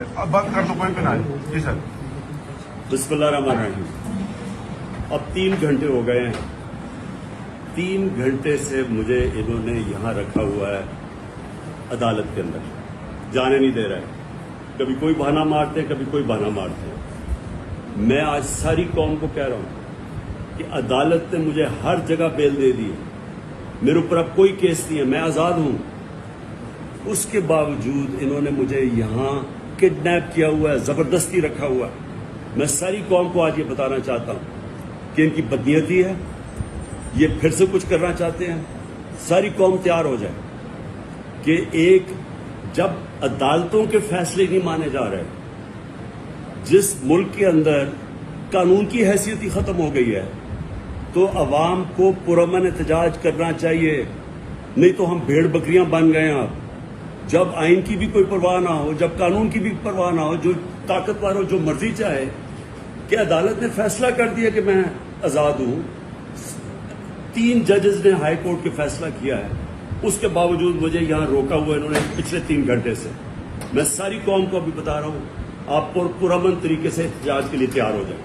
अब बात कर लो, पॉइंट पे ना आए। जी सर। बिस्मिल्लाहिर्रहमानिर्रहीम। अब 3 घंटे हो गए हैं। 3 घंटे से मुझे इन्होंने यहाँ रखा हुआ है अदालत के अंदर, जाने नहीं दे रहा है। कभी कोई बहाना मारते हैं, कभी कोई बहाना मारते हैं। मैं आज सारी कौम को कह रहा हूँ कि अदालत ने मुझे हर जगह बेल दे दी है, मेरे ऊपर अब कोई केस नहीं है, मैं आज़ाद हूँ। उसके बावजूद इन्होंने मुझे यहाँ किडनैप किया हुआ है, जबरदस्ती रखा हुआ है। मैं सारी कौम को आज ये बताना चाहता हूं कि इनकी बदनीयती है, ये फिर से कुछ करना चाहते हैं। सारी कौम तैयार हो जाए कि एक जब अदालतों के फैसले नहीं माने जा रहे, जिस मुल्क के अंदर कानून की हैसियत ही खत्म हो गई है, तो अवाम को पुरअमन एहतजाज करना चाहिए। नहीं तो हम भेड़ बकरियां बन गए हैं। अब जब आइन की भी कोई परवाह ना हो, जब कानून की भी परवाह ना हो, जो ताकतवर हो जो मर्जी चाहे, कि अदालत ने फैसला कर दिया कि मैं आजाद हूं। 3 जजेस ने हाई कोर्ट के फैसला किया है, उसके बावजूद मुझे यहां रोका हुआ इन्होंने पिछले 3 घंटे से। मैं सारी कौम को अभी बता रहा हूं, आप पुरअमन तरीके से एहतजाज के लिए तैयार हो जाए।